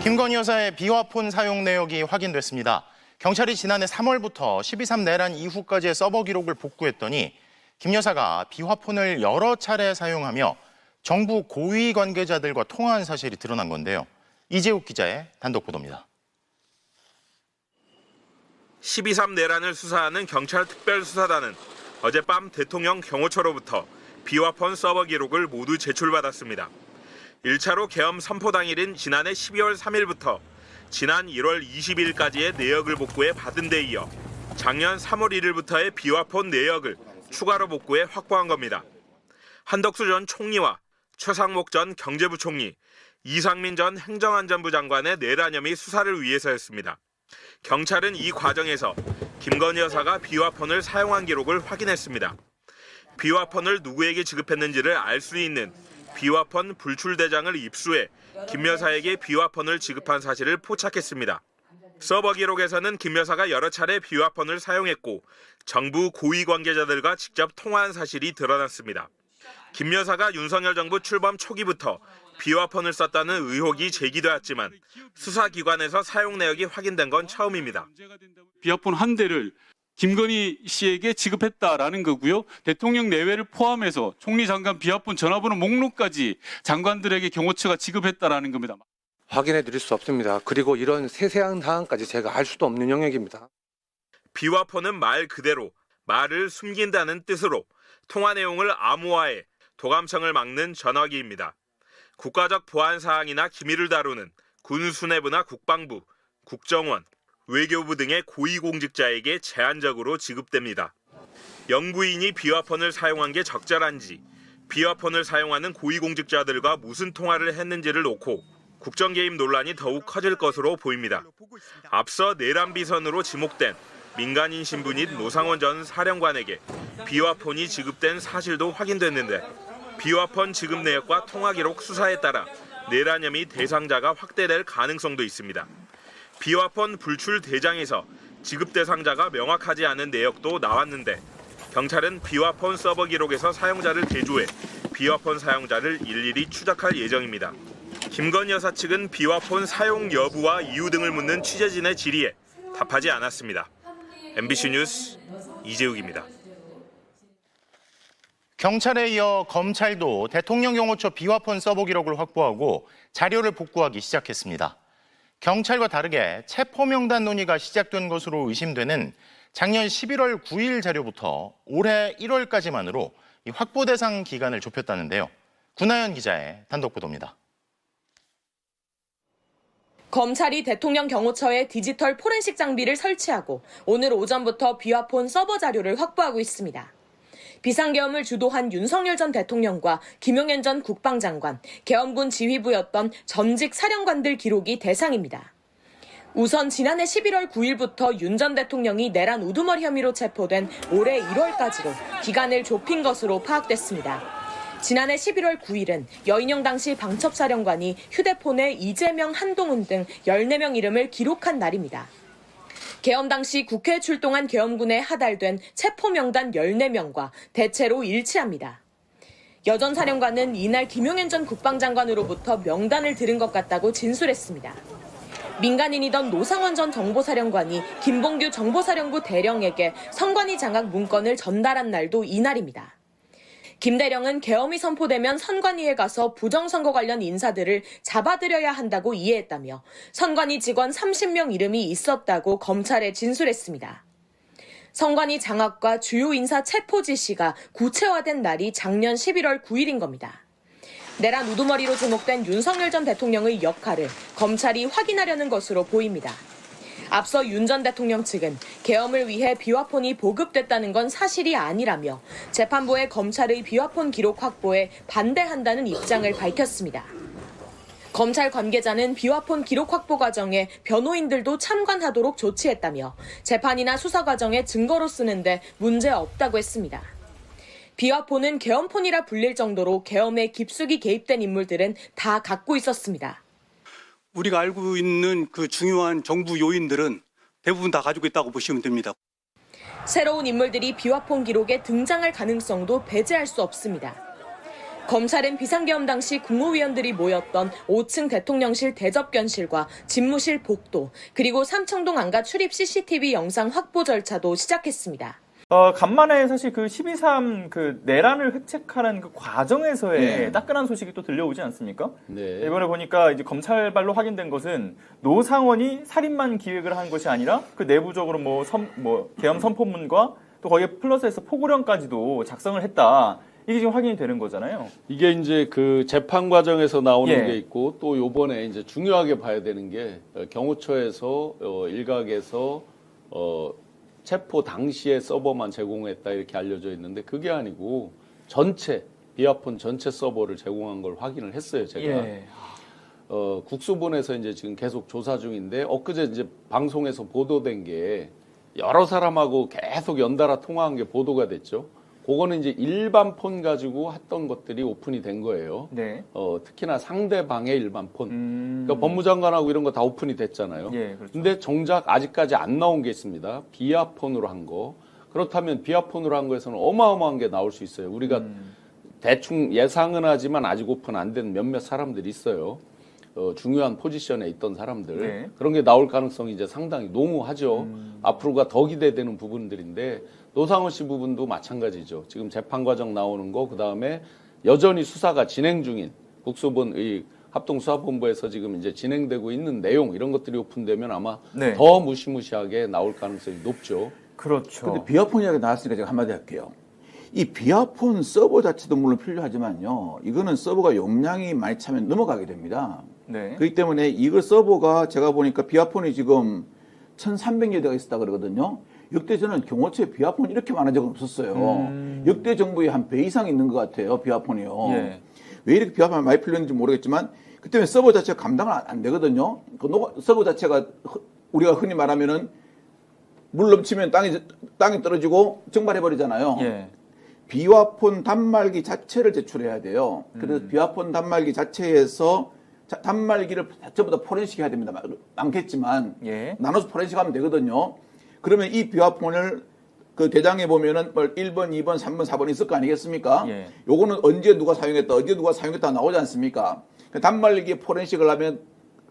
김건희 여사의 비화폰 사용 내역이 확인됐습니다. 경찰이 지난해 3월부터 12.3 내란 이후까지의 서버 기록을 복구했더니 김 여사가 비화폰을 여러 차례 사용하며 정부 고위 관계자들과 통화한 사실이 드러난 건데요. 이재욱 기자의 단독 보도입니다. 12.3 내란을 수사하는 경찰 특별수사단은 어젯밤 대통령 경호처로부터 비화폰 서버 기록을 모두 제출받았습니다. 1차로 계엄 선포 당일인 지난해 12월 3일부터 지난 1월 20일까지의 내역을 복구해 받은 데 이어 작년 3월 1일부터의 비화폰 내역을 추가로 복구해 확보한 겁니다. 한덕수 전 총리와 최상목 전 경제부총리, 이상민 전 행정안전부 장관의 내란 혐의 수사를 위해서였습니다. 경찰은 이 과정에서 김건희 여사가 비화폰을 사용한 기록을 확인했습니다. 비화폰을 누구에게 지급했는지를 알 수 있는 비화폰 불출 대장을 입수해 김 여사에게 비화폰을 지급한 사실을 포착했습니다. 서버 기록에서는 김 여사가 여러 차례 비화폰을 사용했고 정부 고위 관계자들과 직접 통화한 사실이 드러났습니다. 김 여사가 윤석열 정부 출범 초기부터 비화폰을 썼다는 의혹이 제기되었지만 수사기관에서 사용 내역이 확인된 건 처음입니다. 비화폰 한 대를 김건희 씨에게 지급했다라는 거고요. 대통령 내외를 포함해서 총리 장관 비화폰 전화번호 목록까지 장관들에게 경호처가 지급했다라는 겁니다. 확인해 드릴 수 없습니다. 그리고 이런 세세한 사항까지 제가 알 수도 없는 영역입니다. 비화폰은 말 그대로 말을 숨긴다는 뜻으로 통화 내용을 암호화해 도감청을 막는 전화기입니다. 국가적 보안 사항이나 기밀을 다루는 군 수뇌부나 국방부, 국정원, 외교부 등의 고위공직자에게 제한적으로 지급됩니다. 영부인이 비화폰을 사용한 게 적절한지, 비화폰을 사용하는 고위공직자들과 무슨 통화를 했는지를 놓고 국정 개입 논란이 더욱 커질 것으로 보입니다. 앞서 내란 비선으로 지목된 민간인 신분인 노상원 전 사령관에게 비화폰이 지급된 사실도 확인됐는데 비화폰 지급 내역과 통화 기록 수사에 따라 내란 혐의 대상자가 확대될 가능성도 있습니다. 비화폰 불출 대장에서 지급 대상자가 명확하지 않은 내역도 나왔는데 경찰은 비화폰 서버 기록에서 사용자를 대조해 비화폰 사용자를 일일이 추적할 예정입니다. 김건희 여사 측은 비화폰 사용 여부와 이유 등을 묻는 취재진의 질의에 답하지 않았습니다. MBC 뉴스 이재욱입니다. 경찰에 이어 검찰도 대통령 경호처 비화폰 서버 기록을 확보하고 자료를 복구하기 시작했습니다. 경찰과 다르게 체포 명단 논의가 시작된 것으로 의심되는 작년 11월 9일 자료부터 올해 1월까지만으로 이 확보 대상 기간을 좁혔다는데요. 구나연 기자의 단독 보도입니다. 검찰이 대통령 경호처에 디지털 포렌식 장비를 설치하고 오늘 오전부터 비화폰 서버 자료를 확보하고 있습니다. 비상계엄을 주도한 윤석열 전 대통령과 김용현 전 국방장관, 계엄군 지휘부였던 전직 사령관들 기록이 대상입니다. 우선 지난해 11월 9일부터 윤 전 대통령이 내란 우두머리 혐의로 체포된 올해 1월까지로 기간을 좁힌 것으로 파악됐습니다. 지난해 11월 9일은 여인영 당시 방첩사령관이 휴대폰에 이재명, 한동훈 등 14명 이름을 기록한 날입니다. 계엄 당시 국회에 출동한 계엄군에 하달된 체포 명단 14명과 대체로 일치합니다. 여 전 사령관은 이날 김용현 전 국방장관으로부터 명단을 들은 것 같다고 진술했습니다. 민간인이던 노상원 전 정보사령관이 김봉규 정보사령부 대령에게 선관위 장악 문건을 전달한 날도 이날입니다. 김 대령은 계엄이 선포되면 선관위에 가서 부정선거 관련 인사들을 잡아들여야 한다고 이해했다며 선관위 직원 30명 이름이 있었다고 검찰에 진술했습니다. 선관위 장악과 주요 인사 체포 지시가 구체화된 날이 작년 11월 9일인 겁니다. 내란 우두머리로 지목된 윤석열 전 대통령의 역할을 검찰이 확인하려는 것으로 보입니다. 앞서 윤 전 대통령 측은 계엄을 위해 비화폰이 보급됐다는 건 사실이 아니라며 재판부에 검찰의 비화폰 기록 확보에 반대한다는 입장을 밝혔습니다. 검찰 관계자는 비화폰 기록 확보 과정에 변호인들도 참관하도록 조치했다며 재판이나 수사 과정에 증거로 쓰는데 문제 없다고 했습니다. 비화폰은 계엄폰이라 불릴 정도로 계엄에 깊숙이 개입된 인물들은 다 갖고 있었습니다. 우리가 알고 있는 그 중요한 정부 요인들은 대부분 다 가지고 있다고 보시면 됩니다. 새로운 인물들이 비화폰 기록에 등장할 가능성도 배제할 수 없습니다. 검찰은 비상계엄 당시 국무위원들이 모였던 5층 대통령실 대접견실과 집무실 복도, 그리고 삼청동 안가 출입 CCTV 영상 확보 절차도 시작했습니다. 간만에 사실 그 12.3 그 내란을 획책하는 그 과정에서의 따끈한 소식이 또 들려오지 않습니까? 네. 이번에 보니까 이제 검찰발로 확인된 것은 노상원이 살인만 기획을 한 것이 아니라 그 내부적으로 계엄 선포문과 또 거기에 플러스해서 포고령까지도 작성을 했다. 이게 지금 확인이 되는 거잖아요. 이게 이제 그 재판 과정에서 나오는 예. 게 있고 또 요번에 이제 중요하게 봐야 되는 게 경호처에서 일각에서 체포 당시에 서버만 제공했다 이렇게 알려져 있는데 그게 아니고 전체 비아폰 전체 서버를 제공한 걸 확인을 했어요, 제가. 예. 국수본에서 이제 지금 계속 조사 중인데 엊그제 이제 방송에서 보도된 게 여러 사람하고 계속 연달아 통화한 게 보도가 됐죠. 그거는 이제 일반 폰 가지고 했던 것들이 오픈이 된 거예요. 네. 특히나 상대방의 일반 폰. 그러니까 법무장관하고 이런 거 다 오픈이 됐잖아요. 예, 그렇죠. 근데 정작 아직까지 안 나온 게 있습니다. 비아폰으로 한 거. 그렇다면 비아폰으로 한 거에서는 어마어마한 게 나올 수 있어요. 우리가 대충 예상은 하지만 아직 오픈 안 된 몇몇 사람들이 있어요. 중요한 포지션에 있던 사람들. 네. 그런 게 나올 가능성이 이제 상당히 농후하죠. 앞으로가 더 기대되는 부분들인데 노상원 씨 부분도 마찬가지죠. 지금 재판 과정 나오는 거, 그 다음에 여전히 수사가 진행 중인 국수본의 합동수사본부에서 지금 이제 진행되고 있는 내용 이런 것들이 오픈되면 아마 네. 더 무시무시하게 나올 가능성이 높죠. 그렇죠. 근데 비아폰 이야기 나왔으니까 제가 한마디 할게요. 이 비아폰 서버 자체도 물론 필요하지만요. 이거는 서버가 용량이 많이 차면 넘어가게 됩니다. 네. 그렇기 때문에 이거 서버가 제가 보니까 비아폰이 지금 1,300여 대가 있었다 그러거든요. 역대 저는 경호처에 비아폰이 이렇게 많은 적은 없었어요. 역대 정부에 한 배 이상 있는 것 같아요. 비아폰이요. 예. 왜 이렇게 비아폰이 많이 필요했는지 모르겠지만 그때문에 서버 자체가 감당을 안 되거든요. 그 서버 자체가 우리가 흔히 말하면은 물 넘치면 땅이 떨어지고 증발해버리잖아요. 예. 비와폰 단말기 자체를 제출해야 돼요. 그래서 비와폰 단말기 자체에서 단말기를 전부 다 포렌식 해야 됩니다. 많겠지만 예. 나눠서 포렌식 하면 되거든요. 그러면 이 비와폰을 그 대장에 보면은 1번, 2번, 3번, 4번 있을 거 아니겠습니까? 예. 요거는 언제 누가 사용했다 나오지 않습니까? 단말기에 포렌식을 하면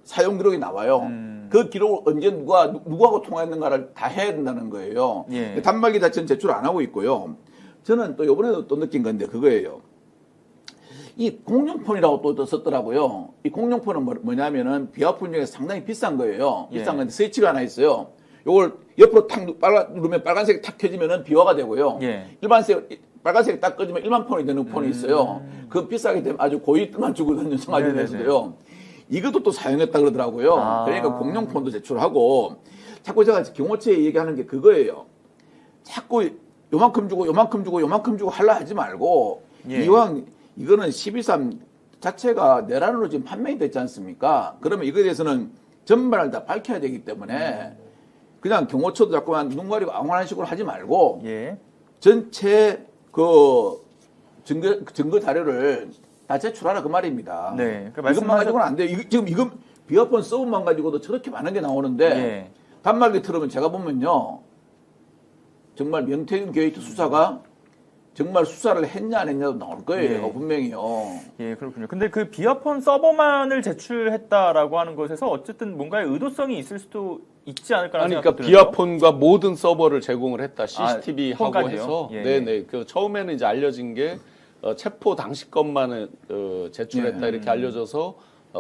사용 기록이 나와요. 그 기록을 언제 누구하고 통화했는가를 다 해야 된다는 거예요. 예. 단말기 자체는 제출 안 하고 있고요. 저는 또 이번에도 또 느낀 건데 그거예요. 이 공룡폰이라고 또 썼더라고요. 이 공룡폰은 뭐냐면은 비아폰 중에 상당히 비싼 거예요. 비싼 예. 건데 스위치가 하나 있어요. 요걸 옆으로 탁 누르면 빨간색이 탁 켜지면은 비화가 되고요. 예. 빨간색이 딱 꺼지면 일반 폰이 되는 폰이 있어요. 그 비싸게 되면 아주 고위ጥ만 주거든요. 청와대에서도요. 이것도 또 사용했다 그러더라고요. 아. 그러니까 공룡폰도 제출하고 자꾸 제가 경호처에 얘기하는 게 그거예요. 자꾸 요만큼 주고 하려 하지 말고 예. 이왕 이거는 12.3 자체가 내란으로 지금 판명이 됐지 않습니까? 그러면 이거에 대해서는 전반을 다 밝혀야 되기 때문에 그냥 경호처도 자꾸만 눈 가리고 앙환한 식으로 하지 말고 예. 전체 그 증거 자료를 다 제출하라 그 말입니다. 네. 그 이것만 가지고는 안 돼요. 지금 이거 비어폰 서브만 가지고도 저렇게 많은 게 나오는데 예. 단말기 틀으면 제가 보면요. 정말 명태균 게이트 수사가 정말 수사를 했냐 안 했냐도 나올 거예요. 예. 분명히요. 예, 그렇군요. 근데 그 비아폰 서버만을 제출했다라고 하는 것에서 어쨌든 뭔가의 의도성이 있을 수도 있지 않을까라는 그러니까 생각도 들어요. 비아폰과 모든 서버를 제공을 했다. CCTV 하고 폰까지요? 해서. 예, 네네. 그 처음에는 이제 알려진 게 체포 당시 것만은 제출했다 예. 이렇게 알려져서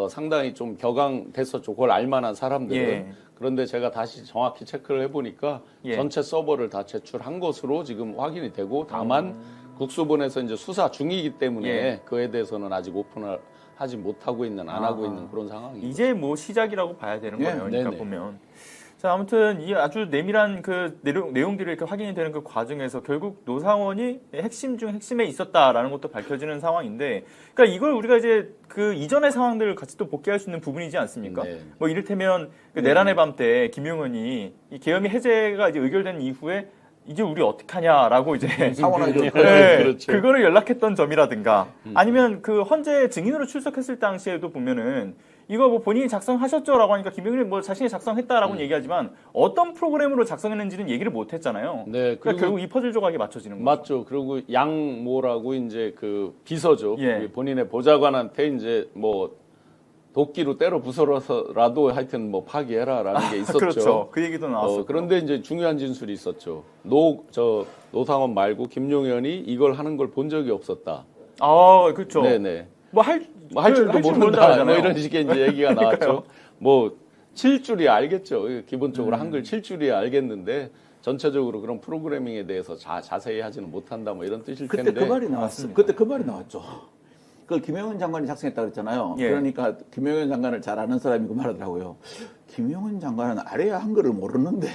상당히 좀 격앙됐었죠. 그걸 알만한 사람들은. 예. 그런데 제가 다시 정확히 체크를 해보니까 예. 전체 서버를 다 제출한 것으로 지금 확인이 되고 다만 국수본에서 이제 수사 중이기 때문에 예. 그에 대해서는 아직 오픈을 하지 못하고 있는 안 하고 있는 그런 상황입니다. 이제 뭐 시작이라고 봐야 되는 예. 거예요. 그러니까 네네. 보면. 자, 아무튼 이 아주 내밀한 그 내용들이 이렇게 확인이 되는 그 과정에서 결국 노상원이 핵심 중 핵심에 있었다라는 것도 밝혀지는 상황인데, 그러니까 이걸 우리가 이제 그 이전의 상황들을 같이 또 복귀할 수 있는 부분이지 않습니까? 네. 뭐 이를테면 그 내란의 밤 때 김용은이 이 계엄이 해제가 이제 의결된 이후에 이제 우리 어떡하냐라고 이제 상원하죠. 네, 그렇죠. 그거를 연락했던 점이라든가 아니면 그 헌재 증인으로 출석했을 당시에도 보면은 이거 뭐 본인이 작성하셨죠라고 하니까 김병일이 뭐 자신이 작성했다라고는 얘기하지만 어떤 프로그램으로 작성했는지는 얘기를 못 했잖아요. 네, 그러니까 결국 이 퍼즐 조각이 맞춰지는 거죠. 맞죠. 그리고 양모라고 이제 그 비서죠. 예. 본인의 보좌관한테 이제 뭐 도끼로 때려 부숴서라도 하여튼 뭐 파기해라라는 게 있었죠. 그렇죠. 그 얘기도 나왔었고. 그런데 이제 중요한 진술이 있었죠. 노상원 말고 김용현이 이걸 하는 걸 본 적이 없었다. 아, 그렇죠. 네네. 할 줄도 모른다. 뭐 이런 식의 이제 얘기가 나왔죠. 그러니까요. 뭐 7줄이 알겠죠. 기본적으로 한글 7줄이 알겠는데 전체적으로 그런 프로그래밍에 대해서 자세히 하지는 못한다. 뭐 이런 뜻일 그때 텐데. 그 말이 나왔어요. 그때 그 말이 나왔죠. 그걸 김용현 장관이 작성했다 그랬잖아요. 예. 그러니까 김용현 장관을 잘 아는 사람이 그 말하더라고요. 김용현 장관은 아래야 한글을 모르는데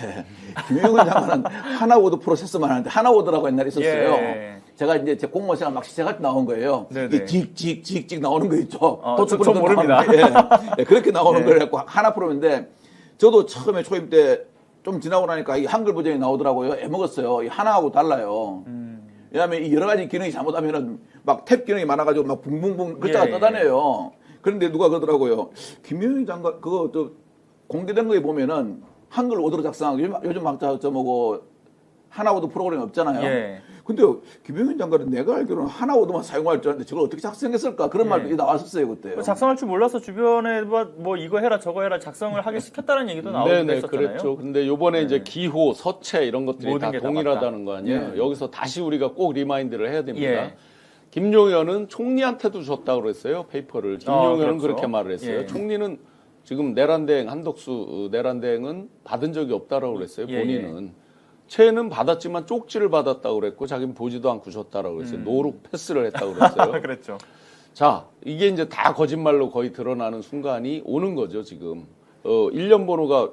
김용현 장관은 하나워드 프로세서만 하는데 하나워드라고 옛날에 있었어요. 예. 제가 이제 제 공무원 생활 막 시작할 때 나온 거예요. 네네. 이 찍찍찍찍 나오는 거 있죠. 저 모릅니다. 예, 그렇게 나오는 예. 걸 갖고 하나 프로인데 저도 처음에 초임 때 좀 지나고 나니까 이 한글 버전이 나오더라고요. 애먹었어요. 이 하나하고 달라요. 왜냐하면 이 여러 가지 기능이 잘못하면은 막 탭 기능이 많아가지고 막 붕붕붕 글자가 예, 예. 떠다녀요. 그런데 누가 그러더라고요. 김용현 장관 그거 또 공개된 거에 보면은 한글 오더로 작성하고 요즘 막 뭐고 하나워드 프로그램이 없잖아요. 예. 근데 김용현 장관은 내가 알기로는 하나워드만 사용할 줄 알았는데 저걸 어떻게 작성했을까 그런 예. 말도 나왔었어요 그때. 작성할 줄 몰라서 주변에 뭐 이거 해라 저거 해라 작성을 하게 시켰다는 얘기도 나오고 네네, 했었잖아요. 그랬죠. 근데 요번에 이제 기호, 서체 이런 것들이 모든 다 게다 동일하다는 거 아니에요? 예. 여기서 다시 우리가 꼭 리마인드를 해야 됩니다. 예. 김용현은 총리한테도 줬다고 그랬어요, 페이퍼를. 김용현은 그렇죠. 그렇게 말을 했어요. 예. 총리는 지금 내란대행, 한덕수 내란대행은 받은 적이 없다라고 그랬어요, 예, 본인은. 채는 받았지만 쪽지를 받았다고 그랬고 자기는 보지도 않고 줬다라고 그랬어요. 노룩 패스를 했다고 그랬어요. 그랬죠. 자, 이게 이제 다 거짓말로 거의 드러나는 순간이 오는 거죠, 지금. 1년 번호가,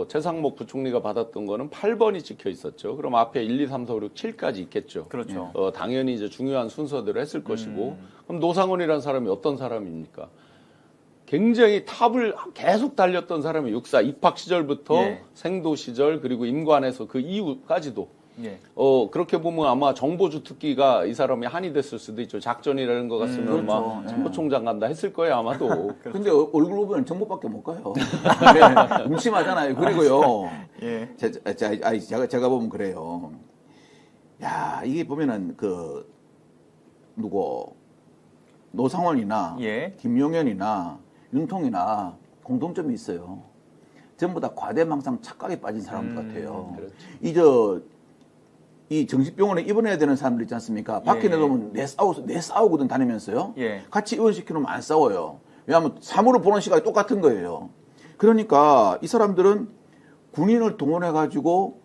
최상목 부총리가 받았던 거는 8번이 찍혀 있었죠. 그럼 앞에 1, 2, 3, 4, 5, 6, 7까지 있겠죠. 그렇죠. 당연히 이제 중요한 순서대로 했을 것이고. 그럼 노상원이라는 사람이 어떤 사람입니까? 굉장히 탑을 계속 달렸던 사람이 육사 입학 시절부터 예. 생도 시절 그리고 임관에서 그 이후까지도 예. 그렇게 보면 아마 정보주 특기가 이 사람이 한이 됐을 수도 있죠. 작전이라는 거 같으면 그렇죠. 막 예. 참모총장 간다 했을 거예요, 아마도. 근데 얼굴 보면 정보밖에 못 가요. 네, 음침하잖아요. 그리고요. 예. 제가 보면 그래요. 야, 이게 보면은 노상원이나 예. 김용현이나 윤통이나 공통점이 있어요. 전부 다 과대망상 착각에 빠진 사람들 같아요. 그렇죠. 이 정신병원에 입원해야 되는 사람들 있지 않습니까? 밖에 예. 내놓으면 내 싸우거든 다니면서요. 예. 같이 입원시켜놓으면 안 싸워요. 왜냐하면 사물을 보는 시각이 똑같은 거예요. 그러니까 이 사람들은 군인을 동원해가지고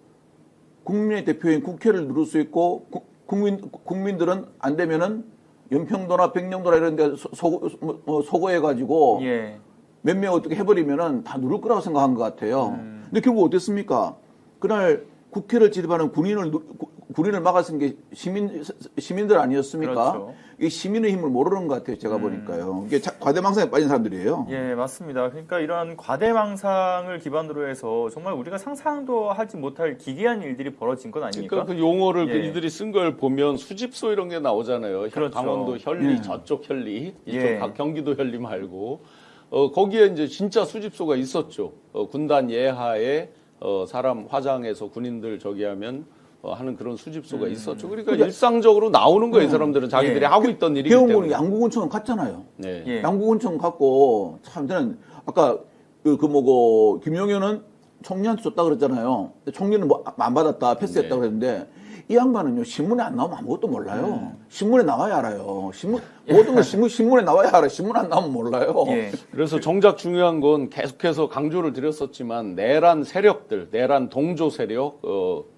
국민의 대표인 국회를 누를 수 있고 국민들은 안 되면은 연평도나 백령도나 이런 데 소거해가지고 예. 몇 명 어떻게 해버리면은 다 누를 거라고 생각한 것 같아요. 근데 결국 어땠습니까? 그날 국회를 지휘하는 군인을 막아쓴 게 시민들 아니었습니까? 그렇죠. 이 시민의 힘을 모르는 것 같아요. 제가 보니까요. 이게 과대망상에 빠진 사람들이에요. 예, 맞습니다. 그러니까 이런 과대망상을 기반으로 해서 정말 우리가 상상도 하지 못할 기괴한 일들이 벌어진 건 아닙니까? 그러니까 그 용어를 예. 이들이 쓴 걸 보면 수집소 이런 게 나오잖아요. 그렇죠. 강원도 현리, 예. 저쪽 현리, 이쪽 예. 경기도 현리 말고 거기에 이제 진짜 수집소가 있었죠. 군단 예하에 사람 화장해서 군인들 저기 하면 하는 그런 수집소가 있었죠. 그러니까 일상적으로 나오는 거예요. 이 사람들은 자기들이 예. 하고 있던 일이기 배운 때문에. 거는 양구군청 갔잖아요. 네. 예. 양구군청 갔고 참 저는 아까 김용현은 총리한테 줬다 그랬잖아요. 총리는 뭐 안 받았다 패스했다 네. 그랬는데 이 양반은요 신문에 안 나오면 아무것도 몰라요. 신문에 나와야 알아요. 모든 건 신문에 나와야 알아요. 신문 안 나오면 몰라요. 예. 그래서 정작 중요한 건 계속해서 강조를 드렸었지만 내란 세력들, 내란 동조 세력,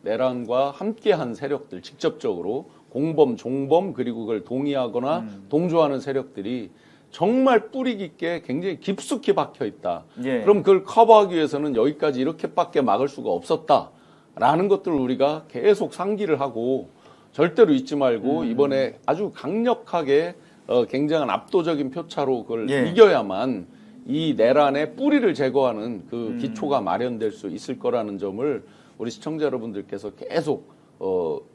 내란과 함께한 세력들 직접적으로 공범, 종범 그리고 그걸 동의하거나 동조하는 세력들이 정말 뿌리 깊게 굉장히 깊숙이 박혀 있다. 예. 그럼 그걸 커버하기 위해서는 여기까지 이렇게밖에 막을 수가 없었다라는 것들을 우리가 계속 상기를 하고 절대로 잊지 말고 이번에 아주 강력하게 굉장한 압도적인 표차로 그걸 예. 이겨야만 이 내란의 뿌리를 제거하는 그 기초가 마련될 수 있을 거라는 점을 우리 시청자 여러분들께서 계속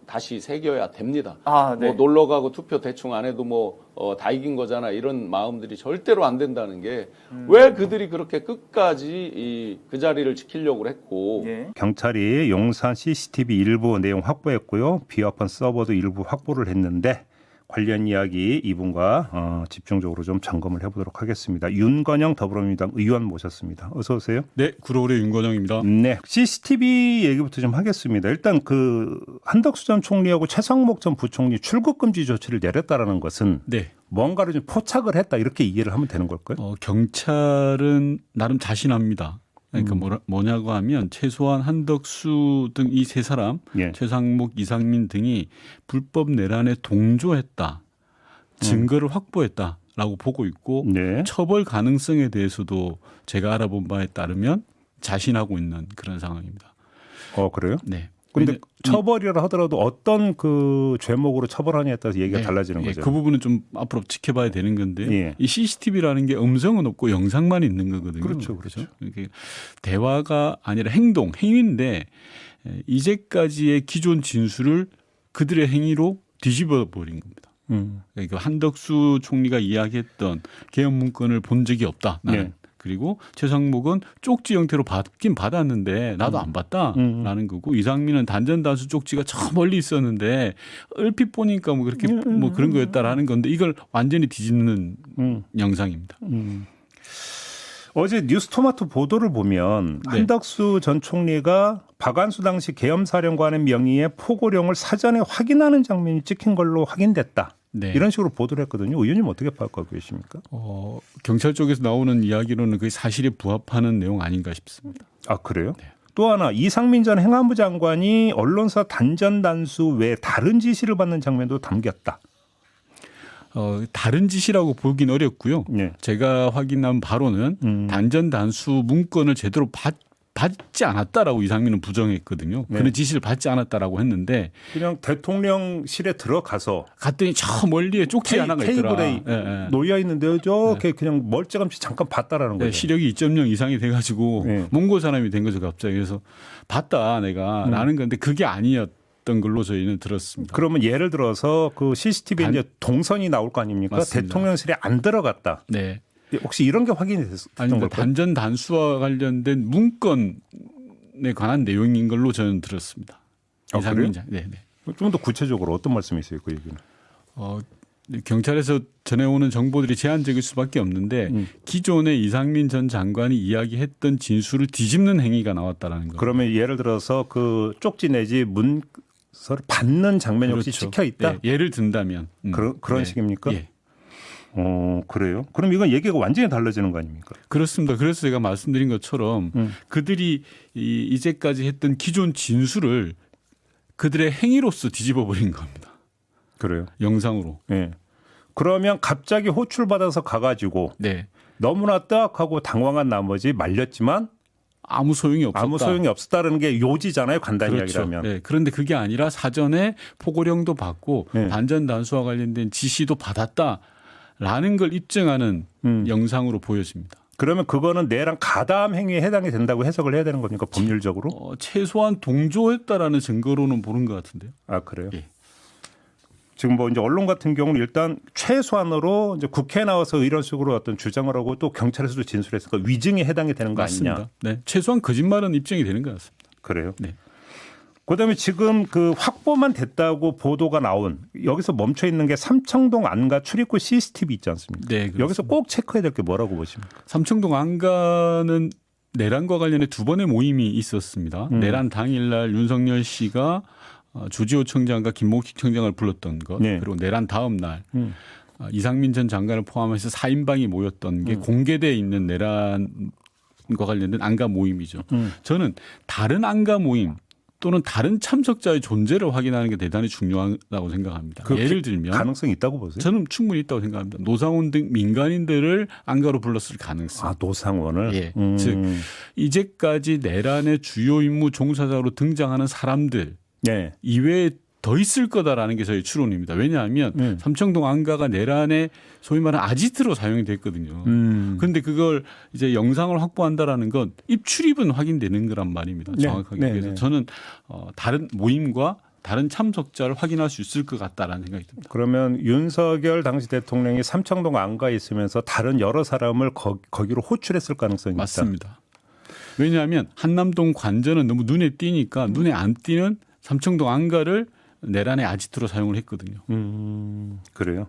다시 새겨야 됩니다. 아, 네. 뭐 놀러 가고 투표 대충 안 해도 다 이긴 거잖아 이런 마음들이 절대로 안 된다는 게 왜 그들이 그렇게 끝까지 그 자리를 지키려고 했고 예. 경찰이 용산 CCTV 일부 내용 확보했고요. 비화폰 서버도 일부 확보를 했는데 관련 이야기 이분과 집중적으로 좀 점검을 해보도록 하겠습니다. 윤건영 더불어민주당 의원 모셨습니다. 어서 오세요. 네, 구로울의 윤건영입니다. 네, CCTV 얘기부터 좀 하겠습니다. 일단 그 한덕수 전 총리하고 최상목 전 부총리 출국 금지 조치를 내렸다라는 것은 네. 뭔가를 좀 포착을 했다 이렇게 이해를 하면 되는 걸까요? 경찰은 나름 자신합니다. 그러니까 뭐냐고 하면 최소한 한덕수 등 이 세 사람, 예. 최상목, 이상민 등이 불법 내란에 동조했다, 증거를 확보했다라고 보고 있고 네. 처벌 가능성에 대해서도 제가 알아본 바에 따르면 자신하고 있는 그런 상황입니다. 그래요? 네. 근데 처벌이라 하더라도 어떤 그 죄목으로 처벌하냐에 따라서 얘기가 달라지는 거죠. 그 부분은 좀 앞으로 지켜봐야 되는 건데 예. 이 CCTV라는 게 음성은 없고 영상만 있는 거거든요. 그렇죠. 이게 대화가 아니라 행위인데 이제까지의 기존 진술을 그들의 행위로 뒤집어 버린 겁니다. 그러니까 한덕수 총리가 이야기했던 개헌 문건을 본 적이 없다. 나는. 네. 그리고 최상목은 쪽지 형태로 받긴 받았는데 나도 안 봤다라는 거고 이상민은 단전단수 쪽지가 저 멀리 있었는데 얼핏 보니까 뭐 그렇게 뭐 그런 거였다라는 건데 이걸 완전히 뒤집는 영상입니다. 어제 뉴스토마토 보도를 보면 네. 한덕수 전 총리가 박안수 당시 계엄사령관의 명의의 포고령을 사전에 확인하는 장면이 찍힌 걸로 확인됐다. 네. 이런 식으로 보도를 했거든요. 의원님 어떻게 파악하고 계십니까? 경찰 쪽에서 나오는 이야기로는 그게 사실에 부합하는 내용 아닌가 싶습니다. 아 그래요? 네. 또 하나 이상민 전 행안부 장관이 언론사 단전단수 외 다른 지시를 받는 장면도 담겼다. 다른 지시라고 보긴 어렵고요. 네. 제가 확인한 바로는 단전단수 문건을 제대로 받지 않았다라고 이상민은 부정했거든요. 네. 그런 지시를 받지 않았다라고 했는데 그냥 대통령실에 들어가서 갔더니 저 멀리에 쪽지 하나가 있더라. 테이블에 놓여 있는데요. 저렇게 그냥 멀찌감치 잠깐 봤다라는 거죠. 시력이 2.0 이상이 돼가지고 네. 몽고 사람이 된 거죠 갑자기. 그래서 봤다 내가 라는 건데 그게 아니었던 걸로 저희는 들었습니다. 그러면 예를 들어서 그 CCTV에 이제 동선이 나올 거 아닙니까? 맞습니다. 대통령실에 안 들어갔다. 네. 혹시 이런 게 확인이 됐던 아닙니다. 걸까요? 단전 단수와 관련된 문건에 관한 내용인 걸로 저는 들었습니다. 아, 이상민 그래요? 네. 좀 더 구체적으로 어떤 말씀이세요, 그 얘기는? 경찰에서 전해오는 정보들이 제한적일 수밖에 없는데 기존에 이상민 전 장관이 이야기했던 진술을 뒤집는 행위가 나왔다라는 거예요. 그러면 예를 들어서 그 쪽지 내지 문서를 받는 장면이 혹시 그렇죠. 찍혀 있다? 네, 예를 든다면 그런 네. 식입니까? 예. 그래요? 그럼 이건 얘기가 완전히 달라지는 거 아닙니까? 그렇습니다. 그래서 제가 말씀드린 것처럼 그들이 이제까지 했던 기존 진술을 그들의 행위로서 뒤집어 버린 겁니다. 그래요? 영상으로. 예. 그러면 갑자기 호출받아서 가가지고 네. 너무나 딱하고 당황한 나머지 말렸지만 아무 소용이 없었다. 아무 소용이 없었다는 게 요지잖아요. 간단히 그렇죠. 이야기하면. 네. 그런데 그게 아니라 사전에 포고령도 받고 네. 단전단수와 관련된 지시도 받았다라는 걸 입증하는 영상으로 보여집니다. 그러면 그거는 내랑 가담 행위에 해당이 된다고 해석을 해야 되는 겁니까? 법률적으로? 최소한 동조했다라는 증거로는 보는 것 같은데요. 아 그래요? 예. 지금 뭐 이제 언론 같은 경우는 일단 최소한으로 이제 국회에 나와서 이런 식으로 어떤 주장을 하고 또 경찰에서도 진술했으니까 위증에 해당이 되는 거 아니냐? 맞습니다. 네. 최소한 거짓말은 입증이 되는 것 같습니다. 그래요? 네. 그다음에 지금 그 확보만 됐다고 보도가 나온 여기서 멈춰 있는 게 삼청동 안가 출입구 CCTV 있지 않습니까? 네, 그렇습니다. 여기서 꼭 체크해야 될 게 뭐라고 보십니까? 삼청동 안가는 내란과 관련해 두 번의 모임이 있었습니다. 내란 당일날 윤석열 씨가 주지호 청장과 김목식 청장을 불렀던 것, 네. 그리고 내란 다음 날 이상민 전 장관을 포함해서 4인방이 모였던 게 공개되어 있는 내란과 관련된 안가 모임이죠. 저는 다른 안가 모임 또는 다른 참석자의 존재를 확인하는 게 대단히 중요하다고 생각합니다. 예를 들면 가능성이 있다고 보세요? 저는 충분히 있다고 생각합니다. 노상원 등 민간인들을 안가로 불렀을 가능성. 아 노상원을. 예. 즉 이제까지 내란의 주요 임무 종사자로 등장하는 사람들 네. 이외에 더 있을 거다라는 게 저희 추론입니다. 왜냐하면 삼청동 안가가 내란의 소위 말하는 아지트로 사용이 됐거든요. 그런데 그걸 이제 영상을 확보한다라는 건 입출입은 확인되는 거란 말입니다. 네. 정확하게. 네. 그래서 네. 저는 다른 모임과 다른 참석자를 확인할 수 있을 것 같다라는 생각이 듭니다. 그러면 윤석열 당시 대통령이 삼청동 안가에 있으면서 다른 여러 사람을 거기로 호출했을 가능성이 있다. 맞습니다. 왜냐하면 한남동 관전은 너무 눈에 띄니까 눈에 안 띄는 삼청동 안가를 내란의 아지트로 사용을 했거든요. 그래요.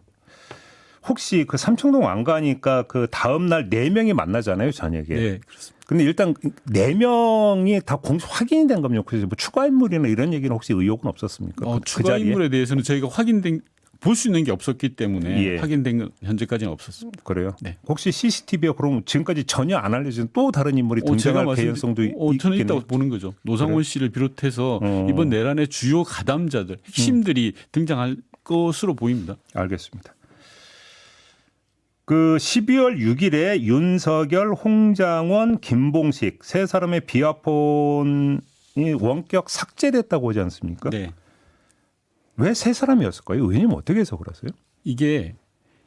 혹시 그 삼청동 안가니까 그 다음 날 4명이 만나잖아요, 저녁에. 네, 그렇습니다. 근데 일단 4명이 다 공식 확인이 된 겁니까? 그래서 뭐 추가 인물이나 이런 얘기는 혹시 의혹은 없었습니까? 그 추가 자리에? 인물에 대해서는 저희가 볼 수 있는 게 없었기 때문에 예. 확인된 건 현재까지는 없었습니다. 그래요? 네. 혹시 CCTV가 그럼 지금까지 전혀 안 알려진 또 다른 인물이 등장할 개연성도 저는 있겠네요. 있다고 보는 거죠. 노상원 그래요? 씨를 비롯해서 어. 이번 내란의 주요 가담자들, 핵심들이 등장할 것으로 보입니다. 알겠습니다. 그 12월 6일에 윤석열, 홍장원, 김봉식 세 사람의 비화폰이 원격 삭제됐다고 하지 않습니까? 네. 왜 세 사람이었을까요? 의원님 어떻게 해석을 하세요? 이게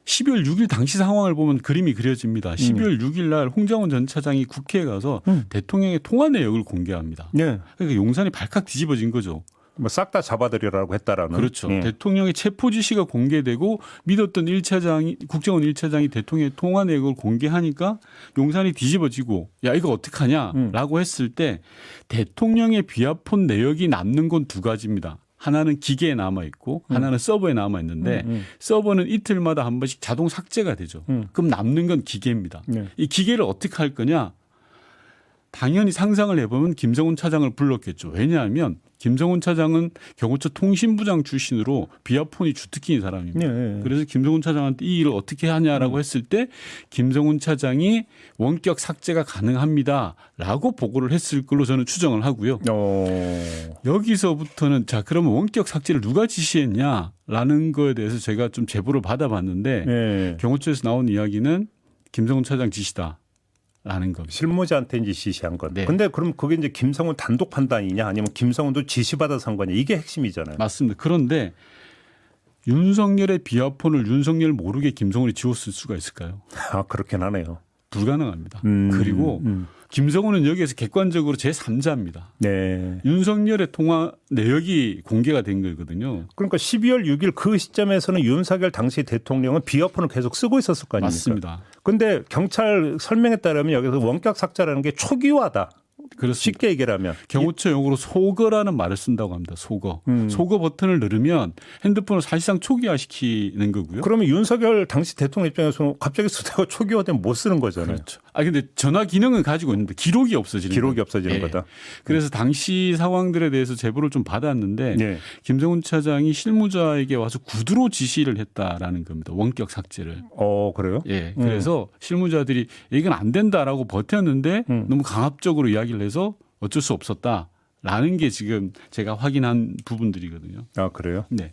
12월 6일 당시 상황을 보면 그림이 그려집니다. 12월 6일 날 홍장원 전 차장이 국회에 가서 대통령의 통화 내역을 공개합니다. 네. 그러니까 용산이 발칵 뒤집어진 거죠. 뭐 싹 다 잡아들이라고 했다라는. 그렇죠. 예. 대통령의 체포 지시가 공개되고 믿었던 1차장이 국정원 1차장이 대통령의 통화 내역을 공개하니까 용산이 뒤집어지고 야 이거 어떡하냐라고 했을 때 대통령의 비화폰 내역이 남는 건 두 가지입니다. 하나는 기계에 남아 있고 하나는 서버에 남아 있는데 서버는 이틀마다 한 번씩 자동 삭제가 되죠. 그럼 남는 건 기계입니다. 네. 이 기계를 어떻게 할 거냐? 당연히 상상을 해보면 김성훈 차장을 불렀겠죠. 왜냐하면 김성훈 차장은 경호처 통신부장 출신으로 비화폰이 주특기인 사람입니다. 네. 그래서 김성훈 차장한테 이 일을 어떻게 하냐라고 했을 때 김성훈 차장이 원격 삭제가 가능합니다라고 보고를 했을 걸로 저는 추정을 하고요. 여기서부터는 자 그러면 원격 삭제를 누가 지시했냐라는 거에 대해서 제가 좀 제보를 받아봤는데 네. 경호처에서 나온 이야기는 김성훈 차장 지시다. 라는 겁니다. 실무자한테 이제 지시한 것. 네. 근데 그럼 그게 이제 김성훈 단독 판단이냐 아니면 김성훈도 지시받아서 한 거냐 이게 핵심이잖아요. 맞습니다. 그런데 윤석열의 비화폰을 윤석열 모르게 김성훈이 지웠을 수가 있을까요? 아 그렇긴 하네요. 불가능합니다. 그리고 김성훈은 여기에서 객관적으로 제3자입니다. 네. 윤석열의 통화 내역이 공개가 된 거거든요. 그러니까 12월 6일 그 시점에서는 윤석열 당시 대통령은 비화폰을 계속 쓰고 있었을 거 아닙니까? 맞습니다. 근데 경찰 설명에 따르면 여기서 원격 삭제라는 게 초기화다. 그렇습니다. 쉽게 얘기하면 경호처 용어로 소거라는 말을 쓴다고 합니다. 소거. 소거 버튼을 누르면 핸드폰을 사실상 초기화시키는 거고요. 그러면 윤석열 당시 대통령 입장에서는 갑자기 쓰다가 초기화되면 못 쓰는 거잖아요. 그렇죠. 근데 전화 기능은 가지고 있는데 기록이 없어지는 기록이 거예요. 없어지는 예. 거다. 그래서 당시 상황들에 대해서 제보를 좀 받았는데 네. 김성훈 차장이 실무자에게 와서 구두로 지시를 했다라는 겁니다. 원격 삭제를. 그래요? 예. 그래서 실무자들이 이건 안 된다라고 버텼는데 너무 강압적으로 이야기를 해서 어쩔 수 없었다라는 게 지금 제가 확인한 부분들이거든요. 아 그래요? 네.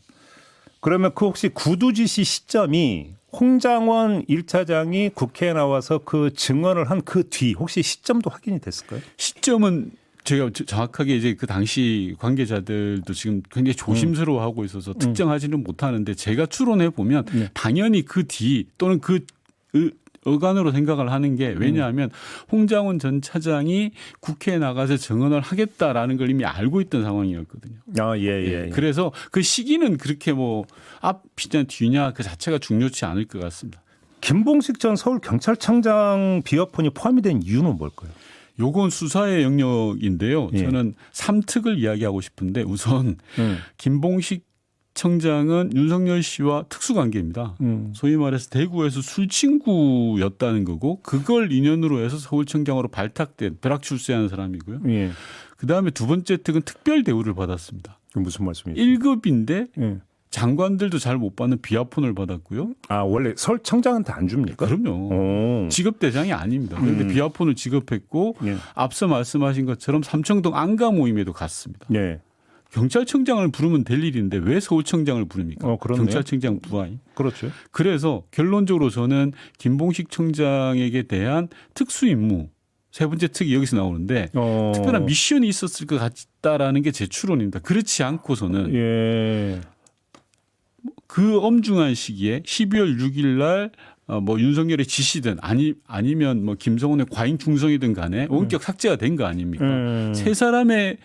그러면 그 혹시 구두 지시 시점이 홍장원 1차장이 국회에 나와서 그 증언을 한 그 뒤 혹시 시점도 확인이 됐을까요? 시점은 제가 정확하게 이제 그 당시 관계자들도 지금 굉장히 조심스러워하고 있어서 특정하지는 못하는데 제가 추론해 보면 당연히 그 뒤 또는 그 어간으로 생각을 하는 게 왜냐하면 홍장원 전 차장이 국회에 나가서 증언을 하겠다라는 걸 이미 알고 있던 상황이었거든요. 예. 그래서 그 시기는 그렇게 뭐 앞이냐 뒤냐 그 자체가 중요치 않을 것 같습니다. 김봉식 전 서울경찰청장 비화폰이 포함이 된 이유는 뭘까요? 요건 수사의 영역인데요. 예. 저는 3특을 이야기하고 싶은데 우선 김봉식 청장은 윤석열 씨와 특수관계입니다. 소위 말해서 대구에서 술친구였다는 거고 그걸 인연으로 해서 서울청장으로 발탁된 벼락 출세하는 사람이고요. 예. 그다음에 두 번째 특은 특별 대우를 받았습니다. 그 무슨 말씀이세요? 1급인데 예. 장관들도 잘 못 받는 비화폰을 받았고요. 아 원래 서울청장한테 안 줍니까? 그럼요. 지급 대상이 아닙니다. 그런데 비화폰을 지급했고 예. 앞서 말씀하신 것처럼 삼청동 안가 모임에도 갔습니다. 예. 경찰청장을 부르면 될 일인데 왜 서울청장을 부릅니까? 그렇네요. 경찰청장 부하인. 그렇죠. 그래서 결론적으로 저는 김봉식 청장에게 대한 특수임무 세 번째 특이 여기서 나오는데 특별한 미션이 있었을 것 같다라는 게 제 추론입니다. 그렇지 않고서는 예. 그 엄중한 시기에 12월 6일 날 뭐 윤석열의 지시든 아니면 뭐 김성훈의 과잉 충성이든 간에 원격 삭제가 된 거 아닙니까? 세 사람의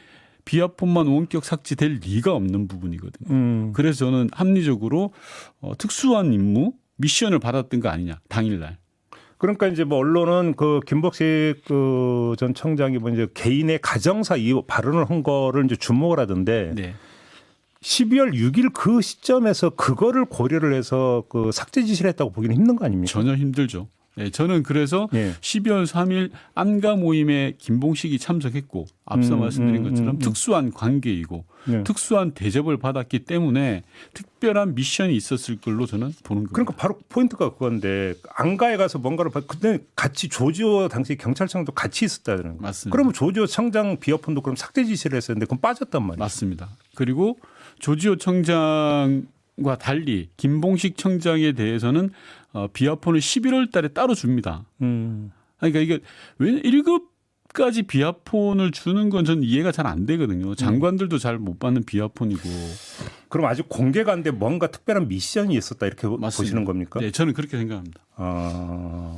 비화폰만 원격 삭제될 리가 없는 부분이거든요. 그래서 저는 합리적으로 특수한 임무 미션을 받았던 거 아니냐 당일날. 그러니까 이제 뭐 언론은 그 김복식 그 전 청장이 뭐 이제 개인의 가정사 이 발언을 한 거를 이제 주목을 하던데 네. 12월 6일 그 시점에서 그거를 고려를 해서 그 삭제 지시를 했다고 보기는 힘든 거 아닙니까? 전혀 힘들죠. 네, 저는 그래서 예. 12월 3일 안가 모임에 김봉식이 참석했고 앞서 말씀드린 것처럼 특수한 관계이고 네. 특수한 대접을 받았기 때문에 특별한 미션이 있었을 걸로 저는 보는 겁니다. 그러니까 바로 포인트가 그건데 안가에 가서 뭔가를 그때 같이 조지오 당시 경찰청도 같이 있었다는 거예요. 맞습니다. 그러면 조지오 청장 비어폰도 그럼 삭제 지시를 했었는데 그럼 빠졌단 말이에요. 맞습니다. 그리고 조지오 청장과 달리 김봉식 청장에 대해서는 비화폰을 11월 달에 따로 줍니다. 그러니까 이게 왜 1급까지 비화폰을 주는 건 저는 이해가 잘 안 되거든요. 장관들도 잘 못 받는 비화폰이고. 그럼 아직 공개가 안 돼 뭔가 특별한 미션이 있었다 이렇게 맞습니다. 보시는 겁니까? 네, 저는 그렇게 생각합니다.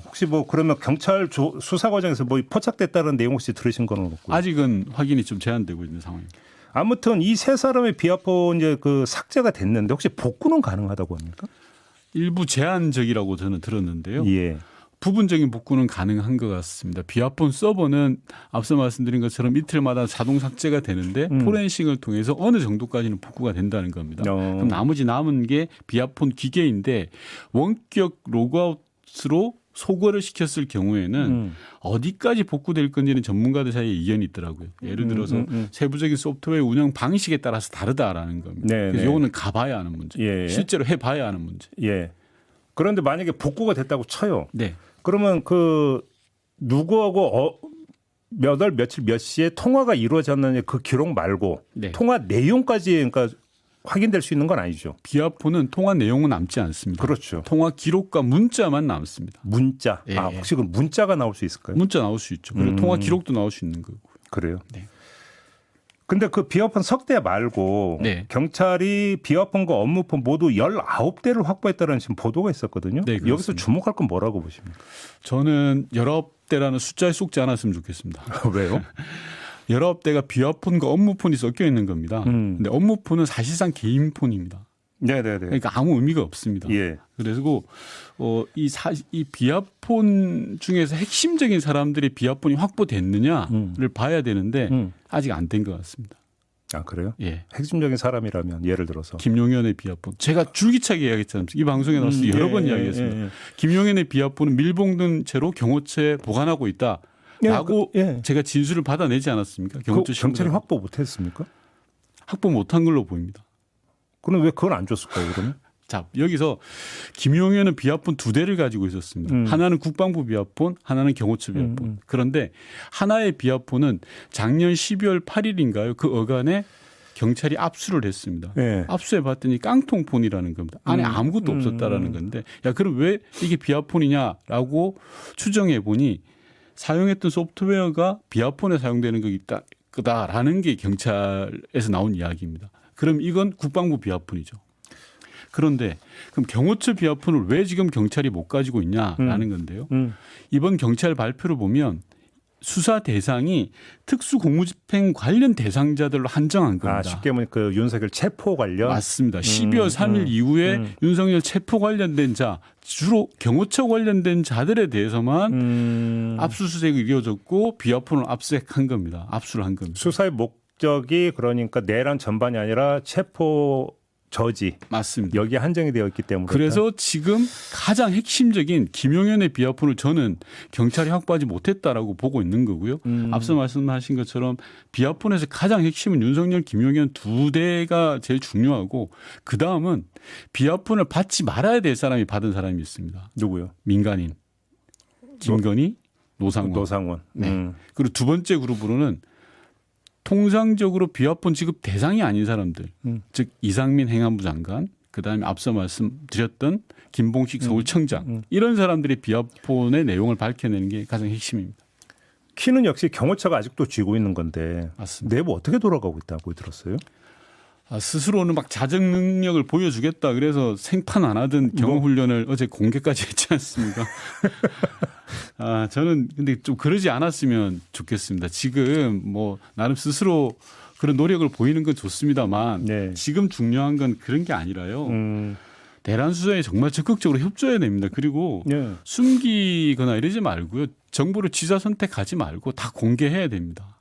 혹시 뭐 그러면 경찰 수사 과정에서 뭐 포착됐다는 내용 혹시 들으신 건 없고요? 아직은 확인이 좀 제한되고 있는 상황입니다. 아무튼 이 세 사람의 비화폰 이제 그 삭제가 됐는데 혹시 복구는 가능하다고 합니까? 일부 제한적이라고 저는 들었는데요. 예. 부분적인 복구는 가능한 것 같습니다. 비화폰 서버는 앞서 말씀드린 것처럼 이틀마다 자동 삭제가 되는데 포렌식을 통해서 어느 정도까지는 복구가 된다는 겁니다. 그럼 나머지 남은 게 비화폰 기계인데 원격 로그아웃으로 소거를 시켰을 경우에는 어디까지 복구될 건지는 전문가들 사이에 이견이 있더라고요. 예를 들어서 세부적인 소프트웨어 운영 방식에 따라서 다르다라는 겁니다. 네, 그래서 네. 이거는 가봐야 하는 문제. 예. 실제로 해봐야 하는 문제. 예. 그런데 만약에 복구가 됐다고 쳐요. 네. 그러면 그 누구하고 몇 월 며칠 몇 시에 통화가 이루어졌느냐 그 기록 말고 네. 통화 내용까지 그러니까 확인될 수 있는 건 아니죠. 비화폰은 통화 내용은 남지 않습니다. 그렇죠. 통화 기록과 문자만 남습니다. 문자. 예, 아, 예. 혹시 그 문자가 나올 수 있을까요? 문자 나올 수 있죠. 그리고 통화 기록도 나올 수 있는 거고. 그래요. 네. 근데 그 비화폰 석대 말고 네. 경찰이 비화폰과 업무폰 모두 19대를 확보했다는 지금 보도가 있었거든요. 네, 그렇습니다. 여기서 주목할 건 뭐라고 보십니까? 저는 19대라는 숫자에 속지 않았으면 좋겠습니다. 왜요? 19대가 비화폰과 업무폰이 섞여 있는 겁니다. 근데 업무폰은 사실상 개인폰입니다. 네네네. 그러니까 아무 의미가 없습니다. 예. 그래서 이 비화폰 중에서 핵심적인 사람들의 비화폰이 확보됐느냐를 봐야 되는데 아직 안 된 것 같습니다. 아 그래요? 예. 핵심적인 사람이라면 예를 들어서 김용현의 비화폰. 제가 줄기차게 이야기했잖아요. 이 방송에 나와서 여러 번 이야기했습니다. 김용현의 비화폰은 밀봉된 채로 경호처에 보관하고 있다라고 제가 진술을 받아내지 않았습니까? 경호처 경찰이 확보 못했습니까? 확보 못한 걸로 보입니다. 그럼 왜 그걸 안 줬을까요? 그러면? 자, 여기서 김용현은 비화폰 2대를 가지고 있었습니다. 하나는 국방부 비화폰, 하나는 경호처 비화폰. 그런데 하나의 비화폰은 작년 12월 8일인가요? 그 어간에 경찰이 압수를 했습니다. 네. 압수해 봤더니 깡통폰이라는 겁니다. 안에 아무것도 없었다라는 건데, 야, 그럼 왜 이게 비화폰이냐라고 추정해 보니 사용했던 소프트웨어가 비화폰에 사용되는 거다라는 게 경찰에서 나온 이야기입니다. 그럼 이건 국방부 비화폰이죠. 그런데 그럼 경호처 비화폰을 왜 지금 경찰이 못 가지고 있냐라는 건데요. 이번 경찰 발표를 보면 수사 대상이 특수공무집행 관련 대상자들로 한정한 겁니다. 아, 쉽게 보면 그 윤석열 체포 관련? 맞습니다. 12월 3일 이후에 윤석열 체포 관련된 자, 주로 경호처 관련된 자들에 대해서만 압수수색이 이루어졌고 비화폰을 압수한 겁니다. 압수를 한 겁니다. 수사의 목적이 그러니까 내란 전반이 아니라 체포 저지. 맞습니다. 여기에 한정이 되어 있기 때문에. 그래서 지금 가장 핵심적인 김용현의 비화폰을 저는 경찰이 확보하지 못했다라고 보고 있는 거고요. 앞서 말씀하신 것처럼 비화폰에서 가장 핵심은 윤석열, 김용현 2대가 제일 중요하고 그다음은 비화폰을 받지 말아야 될 사람이 받은 사람이 있습니다. 누구요? 민간인. 김건희, 노상원. 네. 그리고 두 번째 그룹으로는 통상적으로 비화폰 지급 대상이 아닌 사람들, 즉 이상민 행안부 장관, 그다음에 앞서 말씀드렸던 김봉식 서울청장 이런 사람들이 비화폰의 내용을 밝혀내는 게 가장 핵심입니다. 키는 역시 경호처가 아직도 쥐고 있는 건데 맞습니다. 내부 어떻게 돌아가고 있다고 들었어요? 스스로는 막 자정 능력을 보여주겠다 그래서 생판 안 하던 경호 훈련을 어제 공개까지 했지 않습니까? 저는 근데 좀 그러지 않았으면 좋겠습니다. 지금 뭐 나름 스스로 그런 노력을 보이는 건 좋습니다만 네. 지금 중요한 건 그런 게 아니라요. 내란 수사에 정말 적극적으로 협조해야 됩니다. 그리고 네. 숨기거나 이러지 말고요. 정보를 취사 선택하지 말고 다 공개해야 됩니다.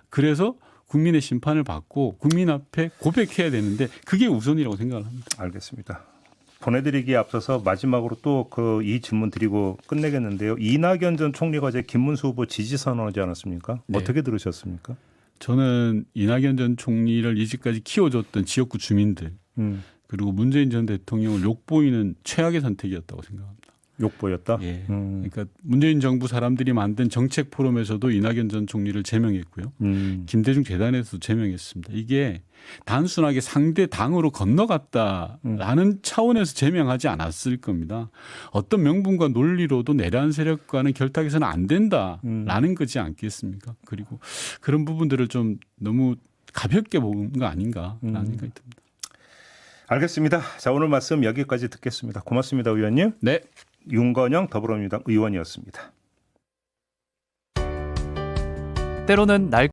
그래서 국민의 심판을 받고 국민 앞에 고백해야 되는데 그게 우선이라고 생각을 합니다. 알겠습니다. 보내드리기에 앞서서 마지막으로 또 이 질문 드리고 끝내겠는데요. 이낙연 전 총리가 어제 김문수 후보 지지 선언하지 않았습니까? 네. 어떻게 들으셨습니까? 저는 이낙연 전 총리를 이제까지 키워줬던 지역구 주민들 그리고 문재인 전 대통령을 욕보이는 최악의 선택이었다고 생각합니다. 욕보였다? 예. 그러니까 문재인 정부 사람들이 만든 정책 포럼에서도 이낙연 전 총리를 제명했고요. 김대중 재단에서도 제명했습니다. 이게 단순하게 상대 당으로 건너갔다라는 차원에서 제명하지 않았을 겁니다. 어떤 명분과 논리로도 내란 세력과는 결탁해서는 안 된다라는 거지 않겠습니까? 그리고 그런 부분들을 좀 너무 가볍게 본 거 아닌가라는 생각이 듭니다. 알겠습니다. 자, 오늘 말씀 여기까지 듣겠습니다. 고맙습니다, 의원님. 네. 윤건영 더불어민주당 의원이었습니다. 때로는 날